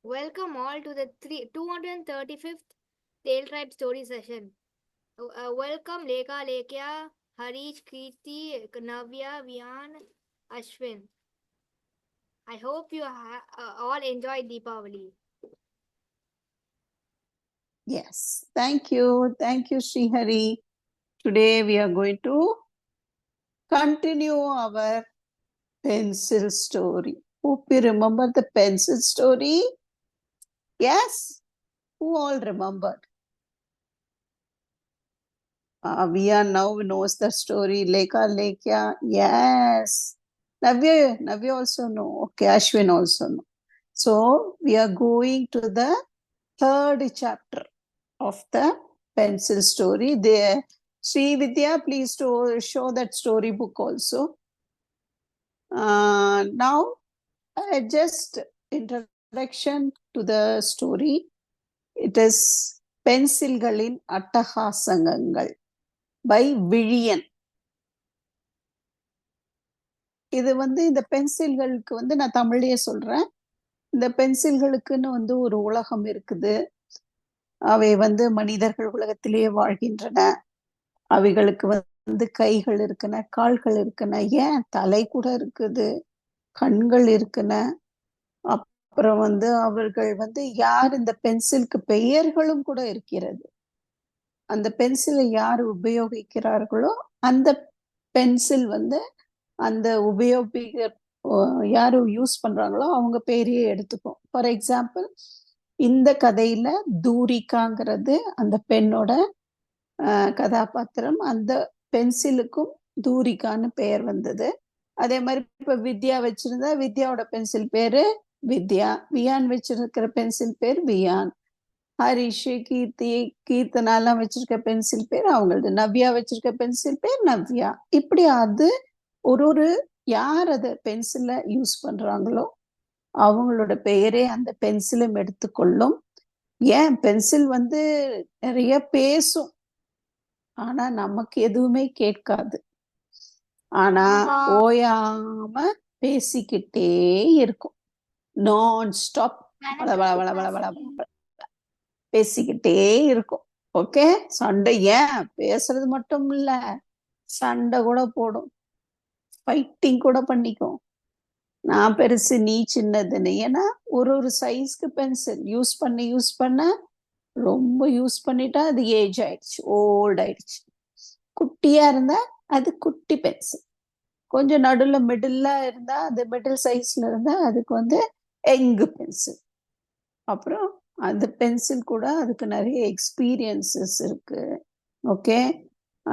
Welcome all to the 235th Tail Tribe Story Session. Welcome Lekha, Lekya, Harish, Kirti, Navya, Vian, Ashwin. I hope you all enjoyed Deepavali. Yes, thank you. Thank you, Srihari. Today we are going to continue our pencil story. Hope you remember the pencil story. Yes? Who all remembered? Via now knows the story. Lekha, Lekya. Yes. Navya also know. Okay, Ashwin also know. So we are going to the third chapter of the pencil story. There, Sri Vidya, please to show that storybook also. Now, just introduction to the story. It is பென்சில்களின் அட்டகாசங்கள் by Vizhiyan. இது இந்த பென்சில்களுக்கு நான் தமிழ்லயே சொல்றேன். இந்த பென்சில்களுக்குன்னு ஒரு உலகம் இருக்குது. அவை மனிதர்கள் உலகத்திலேயே வாழ்கின்றன. அவைகளுக்கு கைகள் இருக்குன, கால்கள் இருக்குன, ஏன் தலை கூட இருக்குது, கண்கள் இருக்குன. அப்புறம் அவர்கள் யார் இந்த பென்சிலுக்கு பெயர்களும் கூட இருக்கிறது. அந்த பென்சிலை யார் உபயோகிக்கிறார்களோ அந்த பென்சில் அந்த யாரு யூஸ் பண்றாங்களோ அவங்க பேரையே எடுத்துக்கும். ஃபார் எக்ஸாம்பிள், இந்த கதையில தூரிகாங்கிறது அந்த பெண்ணோட கதாபாத்திரம். அந்த பென்சிலுக்கும் தூரிகான்னு பெயர் வந்தது. அதே மாதிரி இப்ப வித்யா வச்சிருந்தா வித்யாவோட பென்சில் பேரு வித்யா. வியான் வச்சிருக்கிற பென்சில் பேர் வியான். ஹரிஷ், கீர்த்தி, கீர்த்தனாலாம் வச்சிருக்க பென்சில் பேர் அவங்களது. நவ்யா வச்சிருக்க பென்சில் பேர் நவ்யா. இப்படி அது ஒரு யார் அதை பென்சிலை யூஸ் பண்றாங்களோ அவங்களோட பெயரே அந்த பென்சிலும் எடுத்துக்கொள்ளும். ஏன் பென்சில் நிறைய பேசும், ஆனா நமக்கு எதுவுமே கேட்காது. ஆனா ஓயாம பேசிக்கிட்டே இருக்கும். நான் ஸ்டாப் பேசிக்கிட்டே இருக்கும். ஓகே, சண்டை ஏன் பேசுறது மட்டும் இல்ல, சண்டை கூட போடும், ஃபைட்டிங் கூட பண்ணிக்கும். நான் பெருசு நீ சின்னதுன்னு. ஏன்னா ஒரு சைஸ்க்கு பென்சில் யூஸ் பண்ண ரொம்ப யூஸ் பண்ணிட்டா அது ஏஜ் ஆயிடுச்சு, ஓல்ட் ஆயிடுச்சு. குட்டியா இருந்தா அது குட்டி பென்சில். கொஞ்சம் நடுல மிடில்ல இருந்தா அது மிடில் சைஸ்ல இருந்தா அதுக்கு யங் பென்சில். அப்புறம் அந்த பென்சில் கூட அதுக்கு நிறைய எக்ஸ்பீரியன்சஸ் இருக்கு. ஓகே,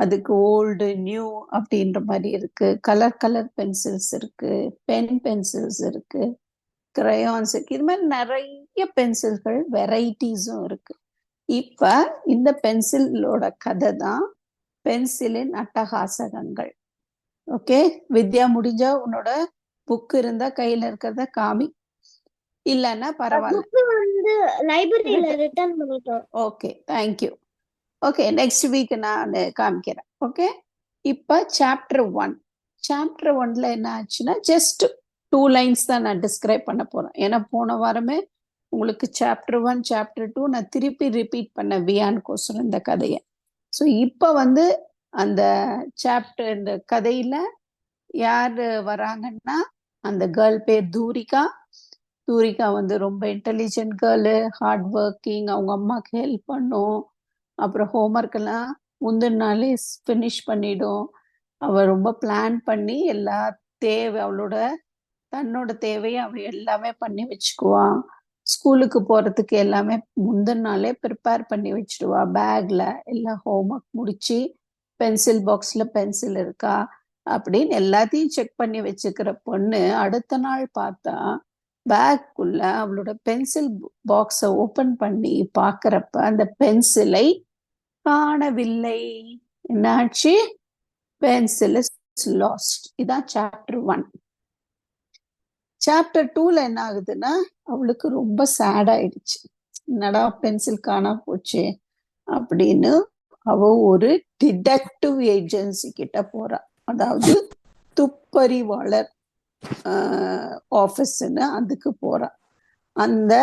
அதுக்கு ஓல்டு நியூ அப்படின்ற மாதிரி இருக்கு. கலர் பென்சில்ஸ் இருக்கு, பென்சில்ஸ் இருக்கு, கிரையான்ஸ் இருக்கு. இது மாதிரி நிறைய பென்சில்கள் வெரைட்டிஸும் இருக்கு. இப்ப இந்த பென்சிலோட கதை தான் பென்சிலின் அட்டகாசகங்கள். ஓகே, வித்யா முடிஞ்சா உன்னோட புக் இருந்தா கையில இருக்கிறத காமி, இல்லன்னா பரவாயில்ல. லைப்ரரியில ரிட்டர்ன் பண்ணிட்டோம். Okay, thank you. Okay, next week நான் காமிக்கிறேன். ஓகே, இப்ப சாப்டர் 1. சாப்டர் 1ல என்ன ஆச்சுன்னா ஜஸ்ட் 2 லைன்ஸ் தான் நான் டிஸ்கிரைப் பண்ண போறேன். ஏன்னா போன வாரமே உங்களுக்கு சாப்டர் 1 சாப்டர் 2 நான் திருப்பி ரிப்பீட் பண்ண வியான்கோசரம் இந்த கதையை. ஸோ இப்போ அந்த சாப்டர், இந்த கதையில யார் வராங்கன்னா அந்த கேர்ள் பேர் தூரிகா. தூரிகா ரொம்ப இன்டெலிஜென்ட் கேர்ளு, ஹார்ட் ஒர்க்கிங், அவங்க அம்மாவுக்கு ஹெல்ப் பண்ணும். அப்புறம் ஹோம்ஒர்க் எல்லாம் முந்தின நாளே ஃபினிஷ் பண்ணிடும். அவ ரொம்ப பிளான் பண்ணி எல்லா அவளோட தன்னோட தேவையை அவ எல்லாமே பண்ணி வச்சுக்குவான். ஸ்கூலுக்கு போறதுக்கு எல்லாமே முந்தின நாளே ப்ரிப்பேர் பண்ணி வச்சிடுவா. பேக்ல எல்லா ஹோம்ஒர்க் முடிச்சு பென்சில் பாக்ஸ்ல பென்சில் இருக்கா அப்படின்னு எல்லாத்தையும் செக் பண்ணி வச்சுக்கிற பொண்ணு அடுத்த நாள் பார்த்தா பேக்குள்ள அவளோட பென்சில் பாக்ஸை ஓபன் பண்ணி பாக்குறப்ப அந்த பென்சிலை காணவில்லை. என்னாச்சு? Pencil is last. இதான் சாப்டர் 1. சாப்டர் 2ல என்ன ஆகுதுன்னா அவளுக்கு ரொம்ப சேட் ஆயிடுச்சு. என்னடா பென்சில் காணா போச்சு அப்படின்னு அவ ஒரு டிடெக்டிவ் ஏஜென்சி கிட்ட போறா. அதாவது துப்பறிவாளர் ஆபீஸ்ன்னு அதுக்கு போறா. அந்த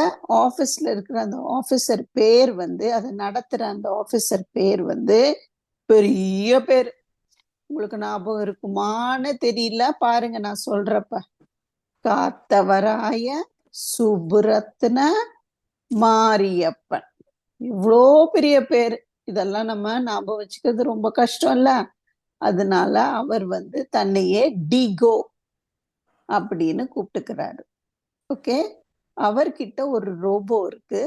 ஆபீஸ்ல இருக்கிற அந்த ஆபீசர் பேர் வந்து, அதை நடத்துற அந்த ஆபீசர் பேர் வந்து பெரிய பேர். உங்களுக்கு ஞாபகம் இருக்குமான்னு தெரியல, பாருங்க நான் சொல்றப்ப. காத்தவராய சுப்புரத்ன மாரியப்பன். இவ்வளோ பெரிய பேர். இதெல்லாம் நம்ம ஞாபகம் வச்சுக்கிறது ரொம்ப கஷ்டம் இல்ல. அதனால அவர் வந்து தன்னையே டிகோ அப்படின்னு கூப்பிட்டுக்கிறாரு. ஓகே, அவர்கிட்ட ஒரு ரோபோ இருக்கு.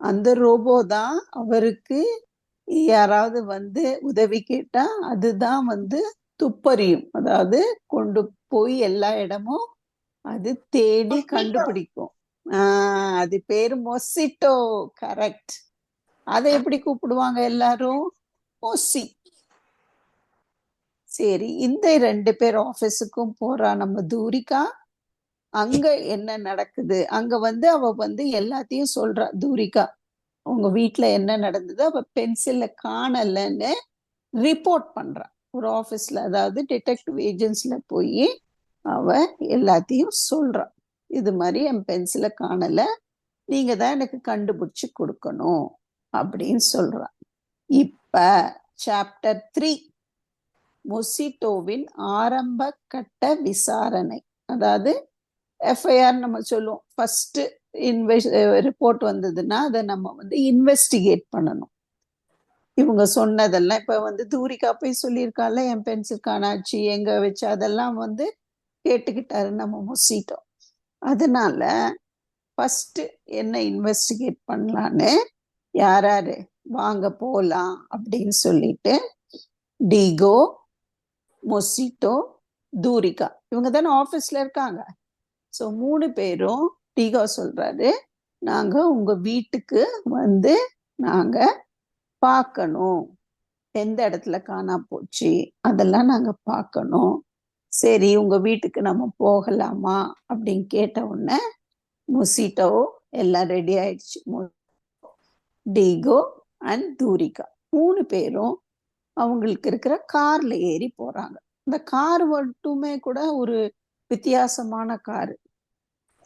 அந்த ரோபோ தான் அவருக்கு யாராவது வந்து உதவி கேட்டா அதுதான் வந்து துப்பறியும். அதாவது கொண்டு போய் எல்லா இடமும் அது தேடி கண்டுபிடிக்கும். அது பேரு மொசிட்டோ. கரெக்ட். அதை எப்படி கூப்பிடுவாங்க எல்லாரும்? மொசி. சரி, இந்த 2 பேர் ஆபீஸுக்கும் போறா நம்ம தூரிகா. அங்க என்ன நடக்குது? அங்க வந்து அவ வந்து எல்லாத்தையும் சொல்றா. தூரிகா உங்க வீட்டுல என்ன நடந்தது, அவ பென்சில்ல காணலன்னு ரிப்போர்ட் பண்றா ஒரு ஆபீஸ்ல. அதாவது டிடெக்டிவ் ஏஜென்சில போய் அவ எல்லாத்தையும் சொல்றா. இது மாதிரி என் பென்சிலை காணல, நீங்க தான் எனக்கு கண்டுபிடிச்சு கொடுக்கணும் அப்படின்னு சொல்றா. இப்ப சாப்டர் 3, மொசிட்டோவின் ஆரம்ப கட்ட விசாரணை. அதாவது எஃப்ஐஆர் நம்ம சொல்லுவோம். ஃபர்ஸ்ட் ரிப்போர்ட் வந்ததுன்னா அதை நம்ம வந்து இன்வெஸ்டிகேட் பண்ணணும். இவங்க சொன்னதெல்லாம் இப்ப வந்து தூரிகா போய் சொல்லியிருக்கால, என் பென்சில் காணாச்சு, எங்க வச்சு, அதெல்லாம் வந்து கேட்டுக்கிட்டாரு நம்ம மொசிட்டோ. அதனால ஃபர்ஸ்ட் என்ன இன்வெஸ்டிகேட் பண்ணலான்னு யாராரு வாங்க போலாம் அப்படின்னு சொல்லிட்டு டிகோ, மொசிட்டோ, தூரிகா இவங்க தானே ஆபீஸ்ல இருக்காங்க. ஸோ 3 பேரும் டிகோ சொல்றாரு, நாங்க உங்க வீட்டுக்கு வந்து நாங்க பார்க்கணும், எந்த இடத்துல காணா போச்சு அதெல்லாம் நாங்க பார்க்கணும். சரி, உங்க வீட்டுக்கு நம்ம போகலாமா அப்படின்னு கேட்ட உடனே மொசிட்டோ எல்லாம் ரெடி ஆயிடுச்சு. டிகோ அண்ட் தூரிகா 3 பேரும் அவங்களுக்கு இருக்கிற கார்ல ஏறி போறாங்க. இந்த கார் மட்டுமே கூட ஒரு வித்தியாசமான காரு.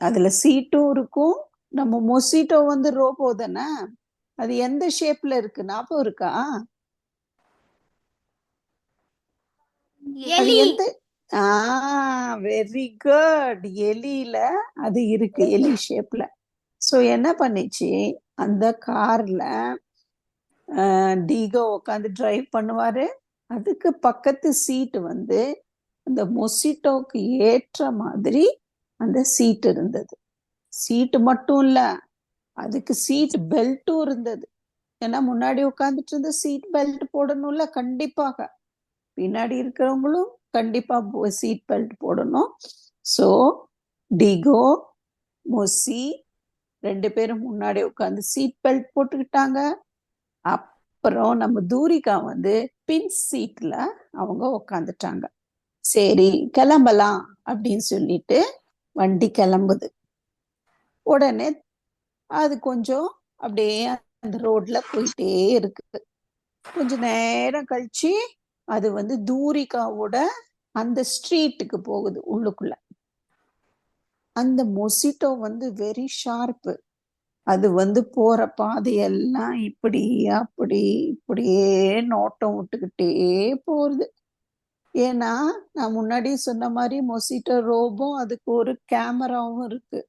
அதுல சீட்டும் இருக்கும். நம்ம மொசிட்டோ வந்து ரோபோ தானே, அது எந்த ஷேப்ல இருக்கு ஞாபகம் இருக்கா? அது எந்த வெரி குட், எலியில அது இருக்கு, எலி ஷேப்ல. சோ என்ன பண்ணிச்சு, அந்த கார்ல டிகோ உட்காந்து டிரைவ் பண்ணுவாரு. அதுக்கு பக்கத்து சீட்டு வந்து அந்த மொசிட்டோக்கு ஏற்ற மாதிரி அந்த சீட் இருந்தது. சீட்டு மட்டும் இல்ல, அதுக்கு சீட் பெல்ட்டும் இருந்தது. ஏன்னா முன்னாடி உட்காந்துட்டு இருந்த சீட் பெல்ட் போடணும்ல கண்டிப்பாக, பின்னாடி இருக்கிறவங்களும் கண்டிப்பா சீட் பெல்ட் போடணும். ஸோ டிகோ, மொசி 2 பேரும் முன்னாடி உட்காந்து சீட் பெல்ட் போட்டுக்கிட்டாங்க. அப்புறம் நம்ம தூரிகா வந்து பின் சீட்ல அவங்க உட்காந்துட்டாங்க. சரி கிளம்பலாம் அப்படின்னு சொல்லிட்டு வண்டி கிளம்புது. உடனே அது கொஞ்சம் அப்படியே அந்த ரோட்ல போயிட்டே இருக்கு. கொஞ்ச நேரம் கழிச்சு அது வந்து தூரிகாவோட அந்த ஸ்ட்ரீட்டுக்கு போகுது உள்ளுக்குள்ள. அந்த மொசிட்டோ வந்து வெரி ஷார்ப்பு. அது வந்து போற பாதையெல்லாம் இப்படி அப்படி இப்படியே நோட்டம் விட்டுக்கிட்டே போறது. ஏன்னா நான் முன்னாடி சொன்ன மாதிரி மொசிட்டோ ரோபோ அதுக்கு ஒரு கேமராவும் இருக்கு.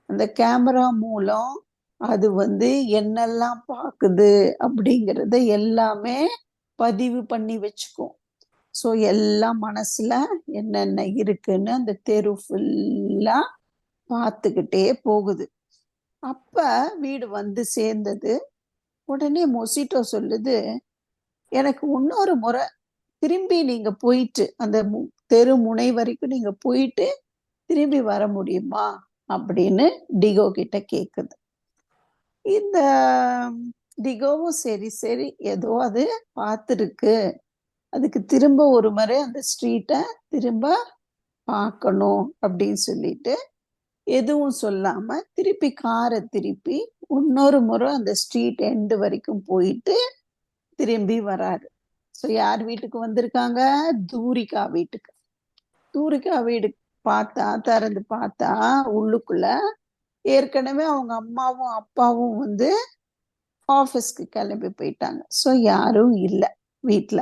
அந்த கேமரா மூலம் அது வந்து என்னெல்லாம் பார்க்குது அப்படிங்கிறத எல்லாமே பதிவு பண்ணி வச்சுக்கும். ஸோ எல்லாம் மனசுல என்னென்ன இருக்குன்னு அந்த தெரு ஃபுல்லா பார்த்துக்கிட்டே போகுது. அப்ப வீடு வந்து சேர்ந்தது. உடனே மொசிட்டோ சொல்லுது, எனக்கு இன்னொரு முறை திரும்பி நீங்க போயிட்டு அந்த தெரு முனை வரைக்கும் நீங்க போயிட்டு திரும்பி வர முடியுமா அப்படின்னு டிகோ கிட்ட கேக்குது. இந்த டிகோவும் சரி சரி ஏதோ அது பார்த்துருக்கு, அதுக்கு திரும்ப ஒரு முறை அந்த ஸ்ட்ரீட்டை திரும்ப பார்க்கணும் அப்படின்னு சொல்லிட்டு எதுவும் சொல்லாம திருப்பி காரை திருப்பி இன்னொரு முறை அந்த ஸ்ட்ரீட் எண்டு வரைக்கும் போயிட்டு திரும்பி வராரு. ஸோ யார் வீட்டுக்கு வந்திருக்காங்க? தூரிகா வீட்டுக்கு. தூரிகா வீடு பார்த்தா, திறந்து பார்த்தா உள்ளுக்குள்ள ஏற்கனவே அவங்க அம்மாவும் அப்பாவும் வந்து ஆஃபீஸ்க்கு கிளம்பி போயிட்டாங்க. ஸோ யாரும் இல்லை வீட்டுல.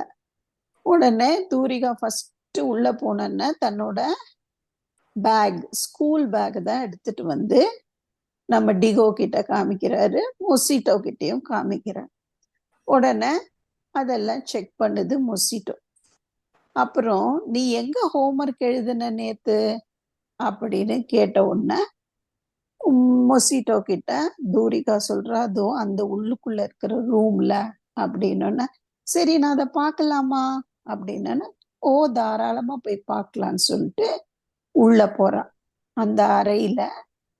உடனே தூரிகா ஃபர்ஸ்ட் உள்ள போனோன்னா தன்னோட பேக், ஸ்கூல் பேக் தான் எடுத்துட்டு வந்து நம்ம டிகோ கிட்ட காமிக்கிறாரு, மொசிட்டோ கிட்டயும் காமிக்கிறார். உடனே அதெல்லாம் செக் பண்ணுது மொசிட்டோ. அப்புறம் நீ எங்க ஹோம்ஒர்க் எழுதுன நேத்து அப்படின்னு கேட்ட உடனே மொசிட்டோ கிட்ட தூரிகா சொல்றா, அதோ அந்த உள்ளுக்குள்ள இருக்கிற ரூம்ல அப்படின்னு. சரி நான் அதை பார்க்கலாமா அப்படின்னு, ஓ தாராளமா போய் பார்க்கலான்னு சொல்லிட்டு உள்ள போறான். அந்த அறையில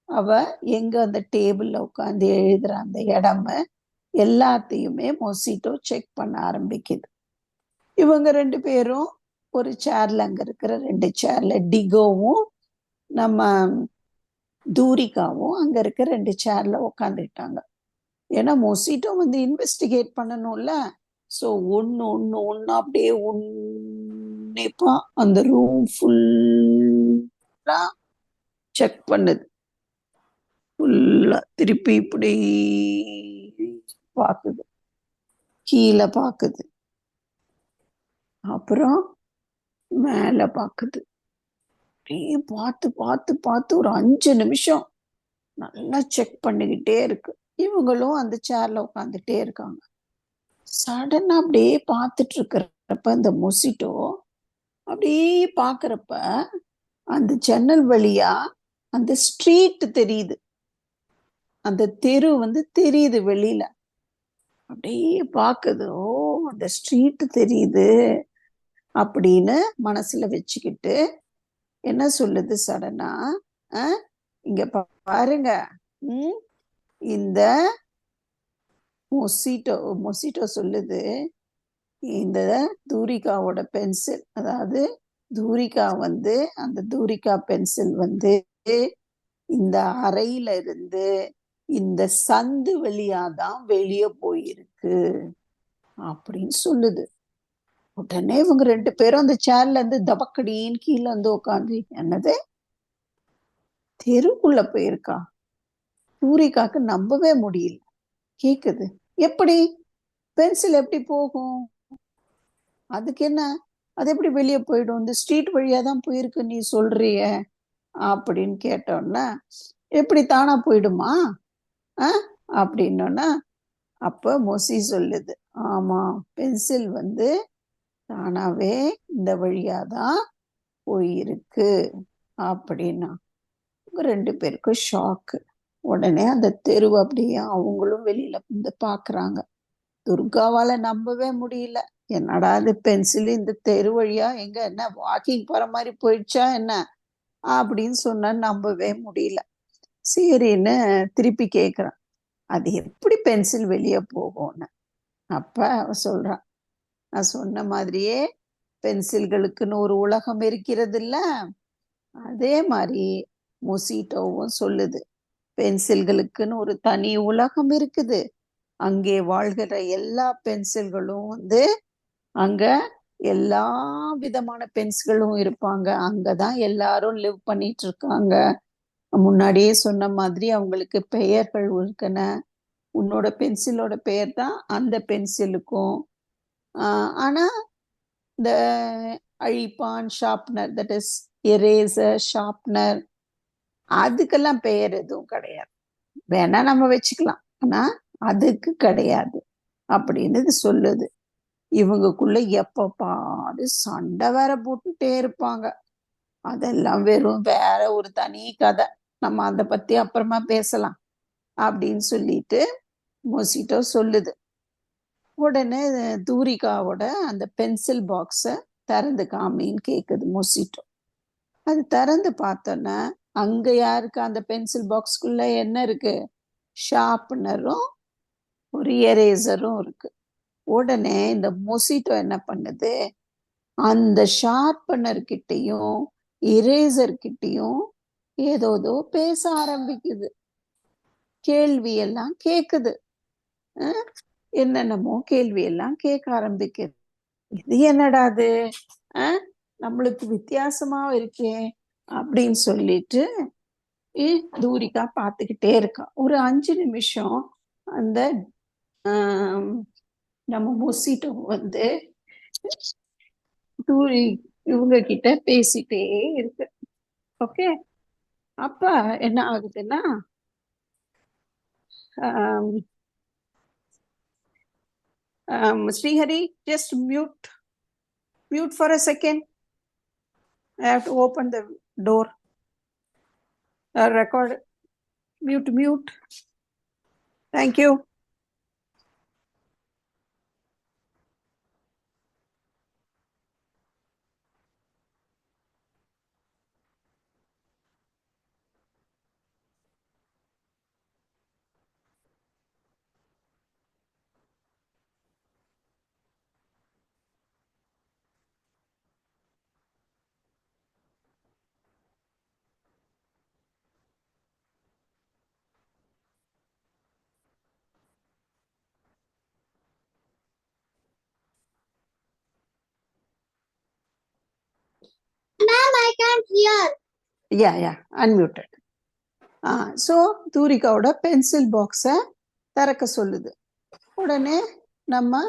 அவ எங்க அந்த டேபிள்ல உட்காந்து எழுதுற அந்த இடம் எல்லாத்தையுமே மொசிட்டோ செக் பண்ண ஆரம்பிக்குது. இவங்க 2 பேரும் ஒரு சேர்ல, அங்க இருக்கிற 2 சேர்ல டிகோவும் நம்ம தூரிகாவும் அங்க இருக்க 2 சேர்ல உட்காந்துக்கிட்டாங்க. ஏன்னா மொசிட்டோ வந்து இன்வெஸ்டிகேட் பண்ணணும்ல. ஸோ ஒன்னு அப்படியே உன்னிப்பா அந்த ரூம் ஃபுல்லா செக் பண்ணுது. ஃபுல்லா திருப்பி இப்படி பாக்குது, கீழே பாக்குது, அப்புறம் மேல பாக்குது. அப்படியே பார்த்து பார்த்து பார்த்து ஒரு 5 நிமிஷம் நல்லா செக் பண்ணிக்கிட்டே இருக்கு. இவங்களும் அந்த சேர்ல உட்காந்துட்டே இருக்காங்க. சடனா அப்படியே பார்த்துட்டு இருக்கிறப்ப அந்த மொசிட்டோ அப்படியே பாக்குறப்ப அந்த ஜன்னல் வழியா அந்த ஸ்ட்ரீட் தெரியுது, அந்த தெரு வந்து தெரியுது வெளியில. அப்படியே பாக்குது, ஓ அந்த ஸ்ட்ரீட் தெரியுது அப்படின்னு மனசுல வச்சுக்கிட்டு என்ன சொல்லுது சடனா, இங்க பாருங்க, இந்த மொசிட்டோ சொல்லுது, இந்த தூரிகாவோட பென்சில், அதாவது தூரிகா வந்து அந்த தூரிகா பென்சில் வந்து இந்த அறையில இருந்து இந்த சந்து வழியாதான் வெளியே போயிருக்கு அப்படின்னு சொல்லுது. உடனே இவங்க 2 பேரும் அந்த சேர்ல இருந்து தபக்கடின்னு கீழே வந்து உட்காந்து, என்னது தெருக்குள்ள போயிருக்கா? தூரிகாக்கு நம்பவே முடியல. கேக்குது, எப்படி பென்சில் எப்படி போகும்? அதுக்கு என்ன, அது எப்படி வெளியே போயிடும்? இந்த ஸ்ட்ரீட் வழியா தான் போயிருக்கு நீ சொல்றிய அப்படின்னு கேட்டோன்னா, எப்படி தானா போயிடுமா அப்படின்னோன்னா, அப்ப மொசி சொல்லுது, ஆமா பென்சில் வந்து தானாவே இந்த வழியாதான் போயிருக்கு அப்படின்னா. 2 பேருக்கும் ஷாக்கு. உடனே அந்த தெருவு அப்படியே அவங்களும் வெளியில வந்து பாக்குறாங்க. துர்காவால நம்பவே முடியல. என்னடா இது பென்சில் இந்த தெரு வழியா எங்க என்ன வாக்கிங் போற மாதிரி போயிடுச்சா என்ன அப்படின்னு சொன்னா நம்பவே முடியல. சரின்னு திருப்பி கேக்குறான், அது எப்படி பென்சில் வெளியே போகும்னு. அப்ப அவ சொல்றான், நான் சொன்ன மாதிரியே பென்சில்களுக்குன்னு ஒரு உலகம் இருக்கிறது இல்ல, அதே மாதிரி மொசிட்டோவும் சொல்லுது, பென்சில்களுக்குன்னு ஒரு தனி உலகம் இருக்குது. அங்கே வாழ்கிற எல்லா பென்சில்களும் வந்து அங்க எல்லா விதமான பென்சில்களும் இருப்பாங்க. அங்கதான் எல்லாரும் லிவ் பண்ணிட்டு இருக்காங்க. முன்னாடியே சொன்ன மாதிரி அவங்களுக்கு பெயர்கள் இருக்குன. உன்னோட பென்சிலோட பெயர் தான் அந்த பென்சிலுக்கும். ஆனா இந்த அழிப்பான், sharpener, that is eraser, sharpener, அதுக்கெல்லாம் பெயர் எதுவும் கிடையாது. வேணா நம்ம வச்சுக்கலாம், ஆனா அதுக்கு கிடையாது அப்படின்னு இது சொல்லுது. இவங்களுக்குள்ள எப்ப பாரு சண்டை வேற போட்டுட்டே இருப்பாங்க. அதெல்லாம் வெறும் வேற ஒரு தனி கதை, நம்ம அதை பத்தி அப்புறமா பேசலாம் அப்படின்னு சொல்லிட்டு மொசிட்டோ சொல்லுது. உடனே தூரிகாவோட அந்த பென்சில் பாக்ஸ திறந்து காமின்னு கேக்குது மொசிட்டோ. அது திறந்து பார்த்தோன்னா அங்க யாருக்கு அந்த பென்சில் பாக்ஸ்குள்ள என்ன இருக்கு? ஷார்ப்னரும் ஒரு எரேசரும் இருக்கு. உடனே இந்த மொசிட்டோ என்ன பண்ணுது, அந்த ஷார்ப்னர் கிட்டையும் இரேசர் கிட்டையும் ஏதோதோ பேச ஆரம்பிக்குது. கேள்வி எல்லாம் கேக்குது, என்னென்னமோ கேள்வி எல்லாம் கேட்க ஆரம்பிக்குது. இது என்னடாது, நம்மளுக்கு வித்தியாசமா இருக்கே அப்படின்னு சொல்லிட்டு தூரிகா பார்த்துக்கிட்டே இருக்கா. ஒரு 5 நிமிஷம் அந்த நம்ம மொசிட்டோ வந்து தூரி இவங்க கிட்ட பேசிட்டே இருக்கு. ஓகே, அப்ப என்ன ஆகுதுன்னா Srihari, just mute for a second. I have to open the door. Record. Mute. Thank you. Ma'am, I can't hear. Yeah, unmuted. So தூரிகாவோட பென்சில் பாக்ஸை திறக்க சொல்லுது. உடனே நம்ம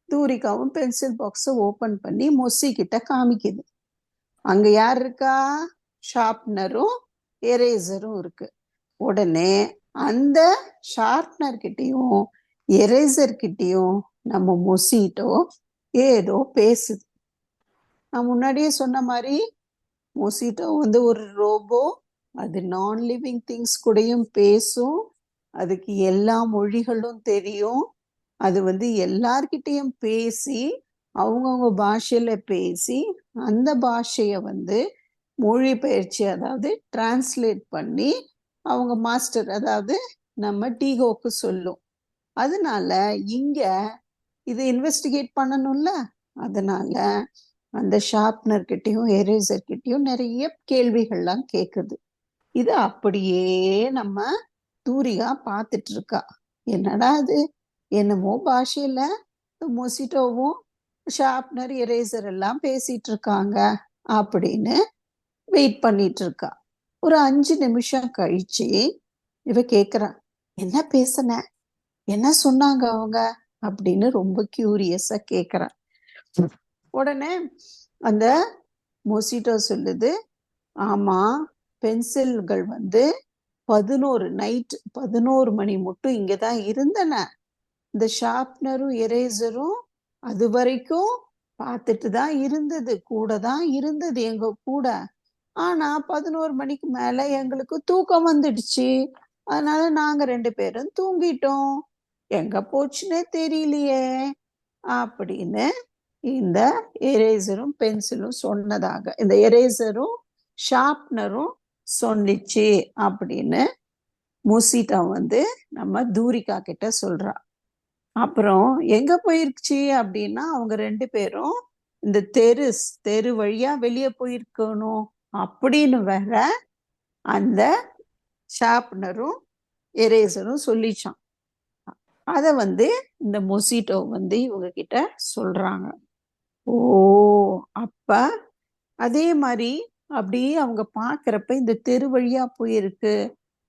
தூரிகாவும் பென்சில் பாக்ஸை ஓப்பன் பண்ணி மொசி கிட்ட காமிக்குது. அங்க யார் இருக்கா? ஷார்ப்னரும் எரேசரும் இருக்கு. உடனே அந்த ஷார்ப்னர் கிட்டையும் எரேசர் கிட்டையும் நம்ம மொசிட்டோ ஏதோ பேசுது. நான் முன்னாடியே சொன்ன மாதிரி மொசிட்டோ வந்து ஒரு ரோபோ. அது நான் லிவிங் திங்ஸ் கூடயும் பேசும். அதுக்கு எல்லா மொழிகளும் தெரியும். அது வந்து எல்லார்கிட்டையும் பேசி அவங்கவுங்க பாஷையில பேசி அந்த பாஷைய வந்து மொழிபெயர்ச்சி, அதாவது டிரான்ஸ்லேட் பண்ணி அவங்க மாஸ்டர், அதாவது நம்ம டீகோக்கு சொல்லும். அதனால இங்க இது இன்வெஸ்டிகேட் பண்ணணும்ல, அதனால அந்த ஷார்ப்னர் கிட்டையும் எரேசர் கிட்டையும் நிறைய கேள்விகள்லாம் கேக்குது. இது அப்படியே நம்ம தூரிகா பார்த்துட்டு இருக்கா. என்னடா அது, என்னமோ பாஷையில மொசிட்டோவும் ஷார்ப்னர் எரேசர் எல்லாம் பேசிட்டு இருக்காங்க அப்படின்னு வெயிட் பண்ணிட்டு இருக்கா. ஒரு 5 நிமிஷம் கழிச்சு இவ கேக்குறா, என்ன பேசுன, என்ன சொன்னாங்க அவங்க அப்படின்னு ரொம்ப கியூரியஸா கேக்குறா. உடனே அந்த மொசிட்டோ சொல்லுது, ஆமா, பென்சில்கள் வந்து 11 மணி மட்டும் இங்கதான் இருந்தன. இந்த ஷார்ப்னரும் எரேசரும் அது வரைக்கும் பார்த்துட்டு தான் இருந்தது, கூட தான் இருந்தது எங்க கூட. ஆனா 11 மணிக்கு மேல எங்களுக்கு தூக்கம் வந்துடுச்சு. அதனால நாங்க 2 பேரும் தூங்கிட்டோம். எங்க போச்சுன்னே தெரியலையே அப்படின்னு இந்த எரேசரும் பென்சிலும் சொன்னதாக, இந்த எரேசரும் ஷார்ப்னரும் சொன்னிச்சு அப்படின்னு மொசிட்டோ வந்து நம்ம தூரிகா கிட்ட சொல்றா. அப்புறம் எங்க போயிருச்சு அப்படின்னா அவங்க 2 பேரும் இந்த தெரு வழியா வெளியே போயிருக்கணும் அப்படின்னு வேற அந்த ஷார்ப்னரும் எரேசரும் சொல்லிச்சான். அத வந்து இந்த மொசிட்டோ வந்து இவங்க கிட்ட சொல்றாங்க. ஓ, அப்ப அதே மாதிரி அப்படியே அவங்க பாக்குறப்ப இந்த தெரு வழியா போயிருக்கு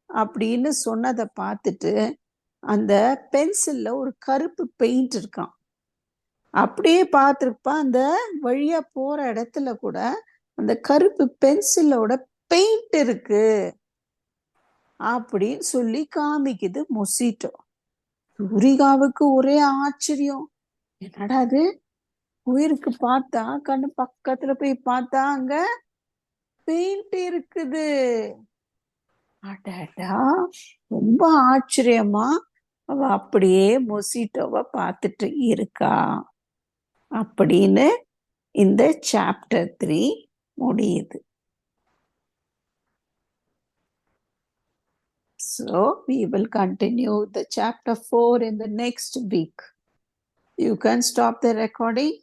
அப்படின்னு சொன்னதை பார்த்துட்டு அந்த பென்சில்ல ஒரு கருப்பு பெயிண்ட் இருக்கான். அப்படியே பார்த்துருப்பா அந்த வழியா போற இடத்துல கூட அந்த கருப்பு பென்சிலோட பெயிண்ட் இருக்கு அப்படின்னு சொல்லி காமிக்குது மொசிட்டோ. தூரிகாவுக்கு ஒரே ஆச்சரியம். என்னடா அது, உயிருக்கு பார்த்தா கண்ணு பக்கத்துல போய் பார்த்தா அங்க பெயிண்ட் இருக்குது. அடடா, ரொம்ப ஆச்சரியமா அவ அப்படியே மொசிட்டோவை பார்த்துட்டு இருக்கா அப்படின்னு இந்த சாப்டர் 3 முடியுது. So we will continue the chapter 4 in the next week. You can stop the recording.